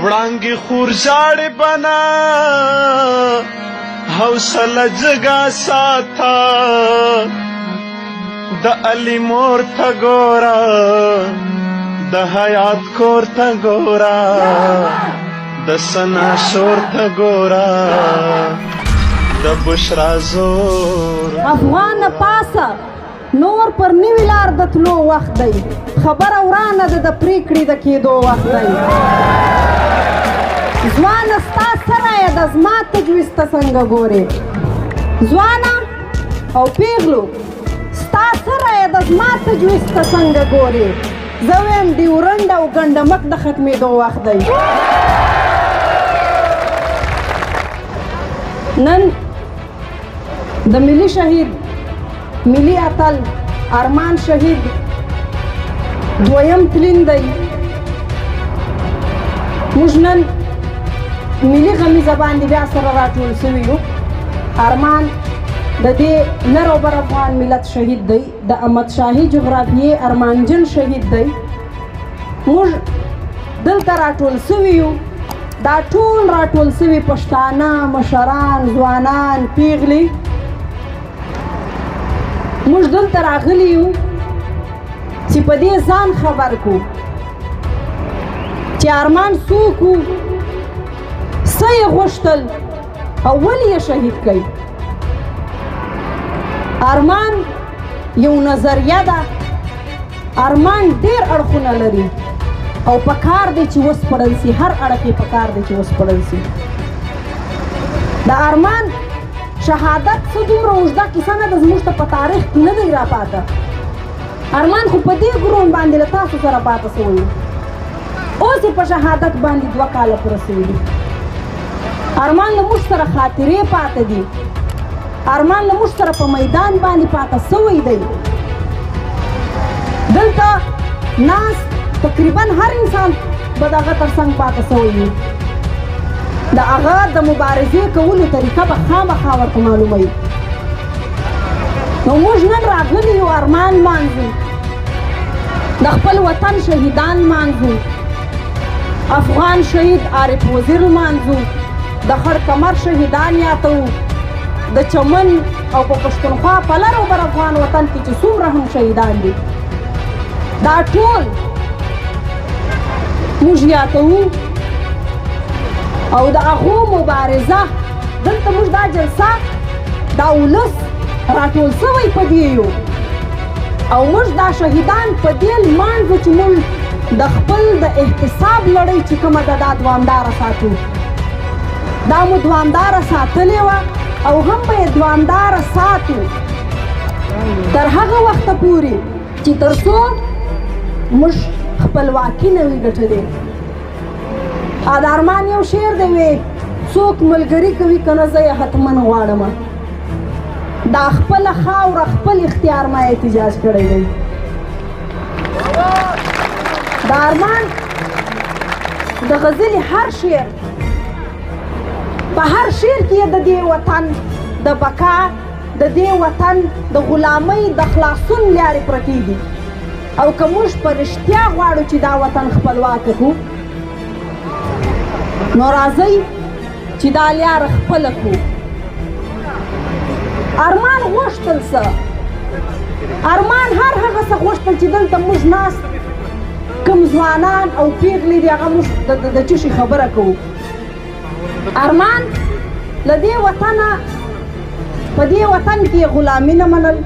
وړانګې خور ژاړې بنا حوصله جګه ساته د علي مور ته ګوره د حیات کور ته ګوره د سنا شور ته ګوره د بشرا زور افغان پاسه نور پر نوی لار د تلو وخت دی خبره ورانه ده د پریکړې د کېدو وخت دی ځوانه ستا سره یې د زما تجویز ته څنګه ګورې ځوانه او پیغلو ستا سره یې د زما تجویز ته څنګه ګورې زه ویم ډیورنډ او ګنډمک د ختمېدو وخت دی نن د ملي شهید ملي اتل ارمان شهید دویم تلین دی موږ نن ملي غمیزه باندې بیا سره راټول سوي یو ارمان د دې نر او بر افغان ملت شهید دی د احمد شاهي جغرافیې ارمانجن شهید دی موږ دلته راټول سوي یو دا ټول راټول سوي پښتانه مشران ځوانان پیغلې موږ دلته راغلي یو چې په دې ځان خبر کو چې ارمان څوک و څه یې غوښتل او ولې یې شهید کړي ارمان یو نظریه ده ارمان ډېر اړخونه لري او پکار دی چې وسپړل سي هر اړخ یې پکار دی چې وسپړل سي د ارمان شهادت څه دومره اوږده کیسه نه ده زموږ ته په تاریخ کې نه دی راپاته ارمان خو په دې ګروم باندې له تاسو سره پاته سوی اوس یې په شهادت باندې 2 کاله پوره سوي دي ارمان له موږ سره خاطرې پاته دي ارمان له موږ سره په میدان باندې پاته سوی دی دلته ناست تقریبا هر انسان به د هغه تر څنګ پاته سوی وي د هغه د مبارزې کولو طریقه به خامخا ورته معلوموي نو موږ نن راغلي یو ارمان لمانځو د خپل وطن شهیدان لمانځو افغان شهید عارف وزیر لمانځو د خړ کمر شهیدان یادو د چمن او په پښتونخوا په لر او بر افغان وطن کې چې څومره هم شهیدان دي دا ټول موږ یادو او د هغو مبارزه دلته موږ دا جلسه دا ولس راټول سوی په دې یو او موږ دا شهیدان په دې لمانځو چې موږ د خپل د احتساب لړۍ چې کومه ده دا دوامداره ساتو دا مو دوامداره ساتلې وه او هم به یې دوامداره ساتو تر هغه وخته پورې چې تر څو موږ خپلواکي نه وي ګټلې د ارمان یو شعر دی وی څوک ملګري کوي که نه زه یې حتما غواړم دا خپله خاوره خپل اختیار ما احتجاج کړی دی د ارمان د غزلې هر شعر په هر شعر کې د دې وطن د بقا د دې وطن د غلامۍ د خلاصون لارې پرتې دي او که موږ په رښتیا غواړو چې دا وطن خپلواک کړو نو راځئ چې دا لاره خپله کړو ارمان غوښتل څه ارمان هر هغه څه غوښتل چې دلته موږ ناست کوم ځوانان او پیغلې دي هغه موږ د څه شي خبره کوو ارمان له دې وطنه په دې وطن کې غلامي نه منل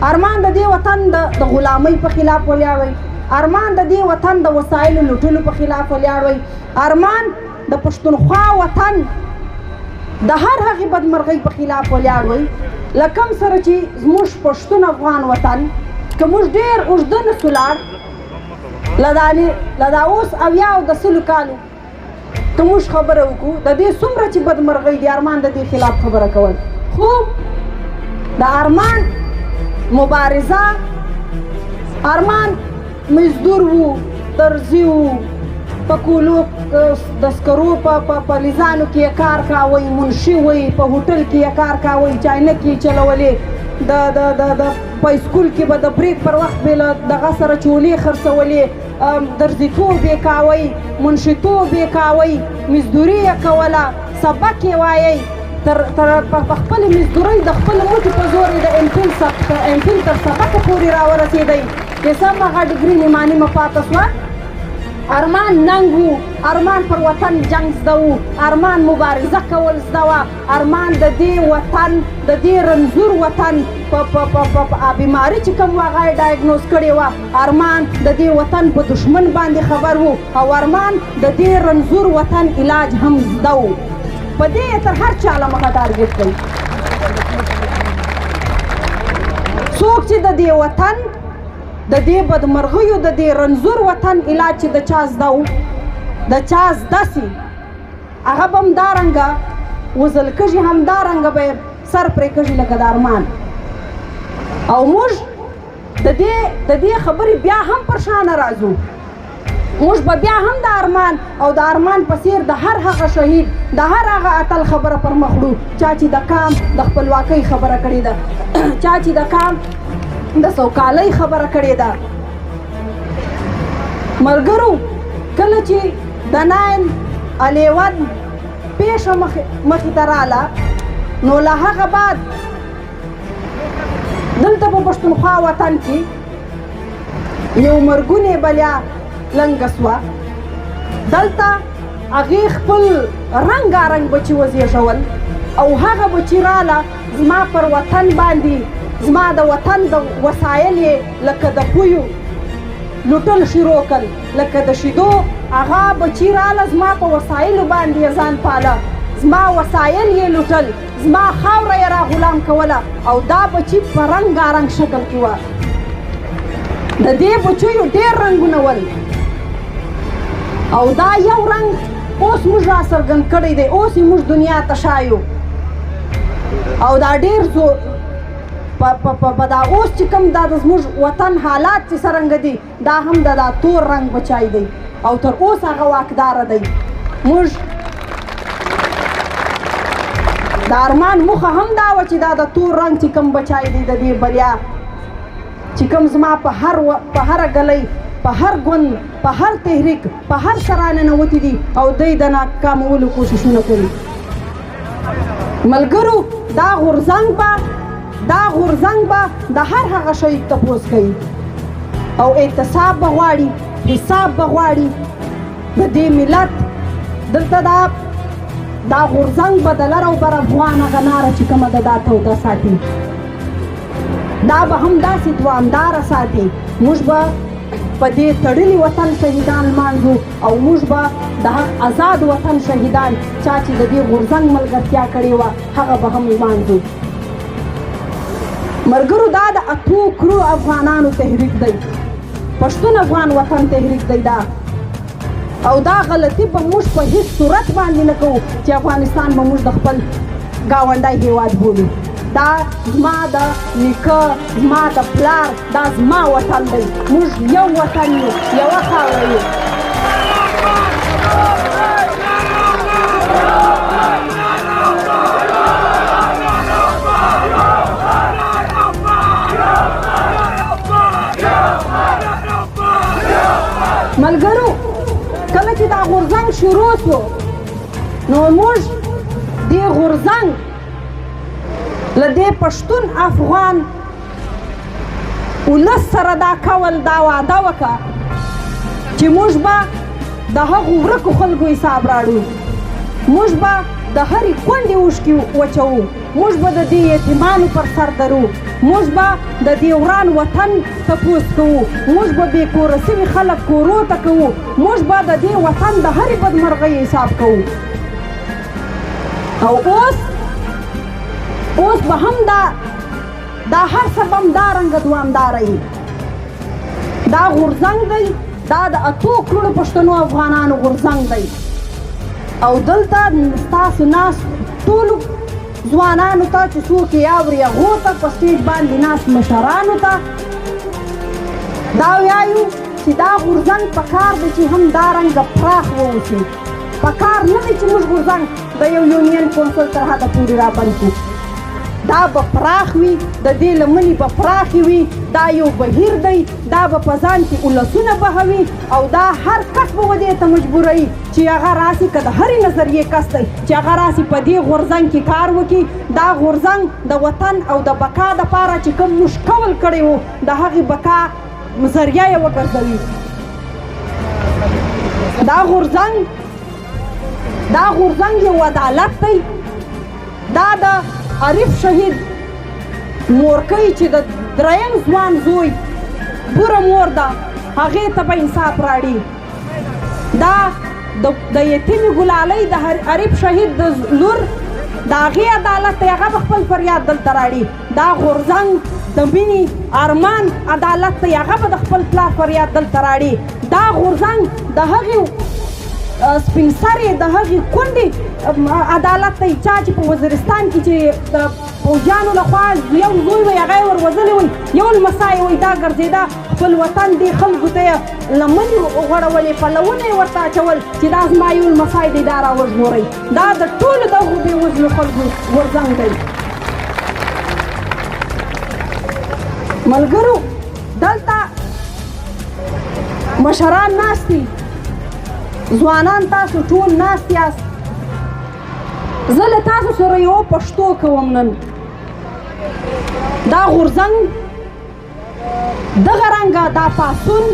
ارمان د دې وطن د غلامۍ په خلاف ولاړ وی ارمان د دې وطن د وسایلو لوټلو په خلاف ولاړ وی ارمان د پښتونخوا وطن د هر هغې بدمرغۍ په خلاف ولاړ وی له کوم سره چې زموږ پښتون افغان وطن که موږ ډېر اوږده نه سو لاړ له دا اوس 80 او د 100 کالو که موږ خبره وکړو د دې څومره چې بدمرغۍ دي ارمان د دې خلاف خبره کول خو د ارمان مبارزه ارمان مزدور وو درزي وو په کولو د سکرو په لیزانو کې یې کار کاوی منشي وی په هوټل کې یې کار کاوی چاینکې یې چلولې د په اسکول کې به د بریک پر وخت به له دغه سره چولې خرڅولې درزیتوب یې کاوئ، منشیتوب یې کاوئ، مزدوري یې کوله، سبق یې وایئ، په خپلې مزدورۍ د خپل موټي په زور یې د امفیل تر سبقه پورې راورسېدئ. چې سم هغه ډګري نیمه نیمه پاته شوه. ارمان ننګ و، ارمان پر وطن جنګ زده و، ارمان مبارزه کول زده وه، ارمان د دې وطن د دې رنځور وطن په بیماري چې کوم هغه یې ډایګنوز کړې وه، ارمان د دې وطن په دشمن باندې خبر و او ارمان د دې رنځور وطن علاج هم زده و. په دې یې تر هر چا له مخه ټارګېټ کوي. څوک چې د دې وطن د دې بدمرغیو د دې رنځور وطن علاج چې د چا زده و، د چا زده سي، هغه به همدارنګه وزل کږي، همدارنګه به یې سر پرې کږي لکه د ارمان. او موږ د دې خبرې بیا هم پر شانه راځو. موږ به بیا هم د ارمان او د ارمان په څېر د هر هغه شهید، د هر هغه اتل خبره پر مخ وړو، چا چې د کام د خپلواکۍ خبره کړې ده، چا چې د کام د سوکالۍ خبره کړې ده. ملګرو، کله چې د 9/11 پیښه مخې ته راله، نو له هغه بعد دلته په پښتونخوا وطن کې یو مرګونې بلیا لنګه سوه. دلته هغې خپل رنګارنګ بچي وزېږول او هغه بچي راله زما پر وطن باندې، زما د وطن د وسایل یې لکه د پویو لوټل شروع کړل، لکه د شیدو هغه بچي راله زما په وسایلو باندې یې ځان پاله، زما وسایل یې لوټل، زما خاوره یې را غلام کوله او دا بچي په رنګارنګ شکل کې وه. د دې بچیو ډېر رنګونه ول او دا یو رنګ اوس موږ را څرګند کړی دی، اوس یې موږ دنیا ته ښایو. او دا ډېر زور په دا اوس چې کوم دا د زموږ وطن حالات چې څرنګه دي، دا هم د دا تور رنګ بچای دی او تر اوسه هغه واکداره دی. موږ د ارمان موخه هم دا وه چې دا د تور رنګ چې کوم بچای دی د دې بریا چې کوم زما په هره ګلۍ، په هر ګوند، په هر تحریک، په هر سره ننوتي دي او دوی د ناکامولو کوششونه کوي. ملګرو، دا غورځنګ به د هر هغه شهید تپوس کوي او احتساب به غواړي، حساب به غواړي. د دې ملت دلته دا غورځنګ به د لر او بر افغان هغه ناره چې کومه ده دا توده ساتي، دا به هم داسې دوامداره ساتي. موږ به په دې تړلي وطن شهیدان لمانځو او موږ به د آزاد وطن شهیدان چا چې د دې غورځنګ ملګرتیا کړې وه هغه به هم لمانځو. ملګرو، دا د 8 کروړو افغانانو تحریک دی، پښتون افغان وطن تحریک دی دا. او دا غلطي به موږ په هیڅ صورت باندې نه کوو چې افغانستان به موږ د خپل ګاونډی هیواد بولو. دا زما د نیکه، زما د پلار، دا زما وطن دی. موږ یو وطن یو، یوه خاوره یو. ملګرو، کله چې دا غورځنګ شروع شو، نو موږ دې غورځنګ له دې پښتون افغان ولس سره دا کول، دا وعده وکړه چې موږ به د هغو ورکو خلکو حساب راړو، موږ به د هرې کونډې اوښکې وچوو، موږ به د دې یتیمانو پر سر درو، موږ به د دې وران وطن تپوس کوو، موږ به بې کوره سوي خلک کورو ته کوو، موږ به د دې وطن د هرې بدمرغۍ حساب کوو. او اوس به هم دا هر څه به همدارنګه دوامداره وي. دا غورځنګ دی، دا د 8 کروړو پښتنو افغانانو غورځنګ دی. او دلته ستاسو ناست ټولو ځوانانو ته چې څوک یې اوري هغو ته، په سټیج باندې ناست مشرانو ته دا وایو چې دا غورځنګ پکار دی چې همدارنګه پراخ واوسي. پکار نه دی چې موږ غورځنګ د یو یونین کونسل تر حده پورې رابند کړو. دا به پراخ وي د دې لمنې به پراخې وي دا یو بهیر دی دا به په ځان کې ولسونه بهوي او دا هر کس به ودې ته مجبوروي چې هغه راسي که د هرې نظریې کس دی چې هغه راسي په دې غورځنګ کې کار وکړي دا غورځنګ د وطن او د بقا دپاره چې کوم موږ قول کړی و د هغې بقا ذریعه یې وګرځوي دا غورځنګ یو عدالت دی دا د عارف شهید مورکۍ چې د دریم ځوان زوی بوره مور ده هغې ته به انصاف راړي دا د یتیمې ګلالۍ د عارف شهید د لور د هغې عدالت دی هغه به خپل فریاد دلته راړي دا غورځنګ د مینې ارمان عدالت دی هغه به د خپل پلار فریاد دلته راړي دا غورځنګ د هغې سپین سرې د هغې کونډې عدالت دی چا چې په وزیرستان کې چې د پوځیانو لخوا یو زوی وی هغه یې وروژلې وی یو لمسی وی دا ګرځېده خپل وطن دې خلکو ته یې لمنې غوړولې پلونه یې ورته اچول چې دا زما یو لمسی دی دا راوژغورئ دا د ټولو دغو بېوزلو خلکو غورځنګ دی ملګرو دلته مشران ناست دي ځوانان تاسو ټول ناست یاست زه له تاسو سره یو پښتو کوم نن دا غورځنګ دغه رنګه دا پاڅون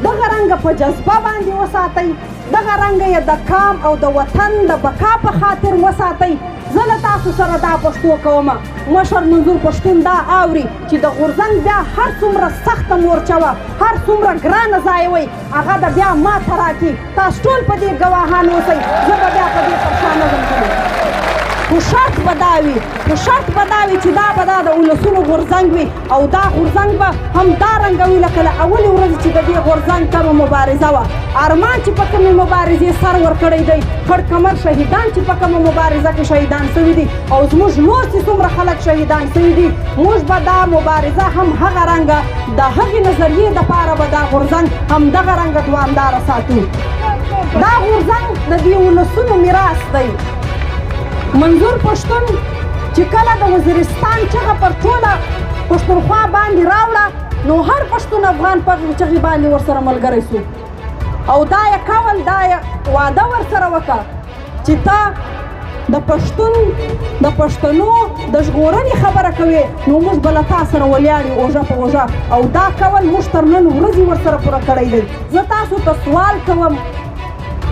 دغه رنګه په جذبه باندې وساتئ دغه رنګه یې د کام او د وطن د بقا په خاطر وساتئ زه له تاسو سره دا پښتو کومه مشر منظور پښتون دا اوري چې د غورځنګ بیا هر څومره سخته مورچه وه هر څومره ګرانه ځای وی هغه د بیا ماته راکړي تاسو ټول په دې ګواهان اوسئ زه به بیا په دې پرشا نظم کوم خو شرط به دا وي چې دا به دا د ولسونو غورځنګ وي او دا غورځنګ به همدارنګه وي لکه له اولې ورځې چې د دې غورځنګ کومه مبارزه وه ارمان چې په کومې مبارزې سر ورکړی دی خړ کمر شهیدان چې په کومه مبارزه کې شهیدان سوي دي او زموږ نور چې څومره خلک شهیدان سوي دي موږ به دا مبارزه هم هغه رنګه د هغې نظریې دپاره به دا غورځنګ همدغه رنګه دوامداره ساتو دا غورځنګ د دې ولسونو میراث دی منظور پښتون چې کله د وزیرستان چغه پر ټوله پښتونخوا باندې راوړه نو هر پښتون افغان په چغې باندې ورسره ملګری سو او دا یې کول دا یې واده ورسره وکړه چې ته د پښتنو د ژغورنې خبره کوې نو موږ به له تا سره ولیاړ یو اوژه په اوژه او دا کول موږ تر نن ورځې ورسره پوره کړی دی زه تاسو ته سوال کوم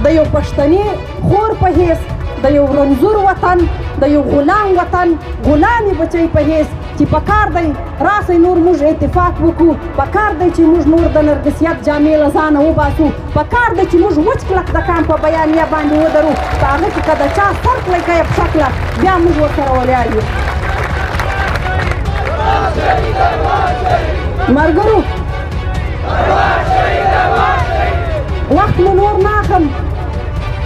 د یو پښتني خور په حیث د یو رنځور وطن د یو غلام وطن غلامي بچی په حیث چې پکار دی راسئ نور موږ اتفاق وکړو پکار دی چې موږ نور د نرګسیت جامې له ځانه وباسو پکار دی چې موږ وچ کلک د کام په بیانیه باندې ودرو په هغه کې که د چا سر کړی که یې پښه کړه بیا موږ ورسره ولیاړ یو ملګرو وخت مو نور نه اخلم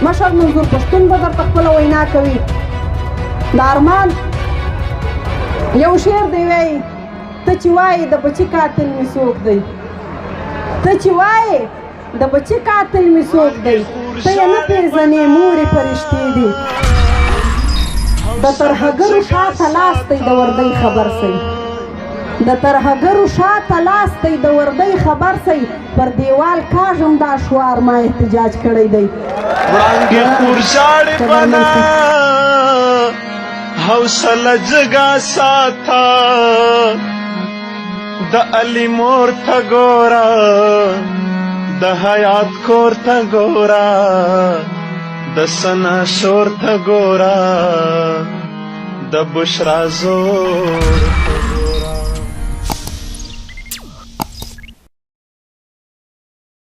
مشر منظور پښتون به درته خپله وینا کوي د ارمان یو شعر دی وایي ته چې وایې د بچي قاتل مې څوک دی ته چې وایې د بچي قاتل مې څوک دی ته یې نه پېژنې مورې فرشتې دي د ترهګرو شاته لاس دی د وردۍ خبر سئ د ترهګرو شاته لاس دی د وردۍ خبر سئ پر دیوال کاږم دا شعار ما احتجاج کړی دی وړانګې خورشاړې بنا حوصله جګه ساته د علي مور ته ګوره د حیات کور ته ګوره د سنا شور ته ګوره د بشرا زور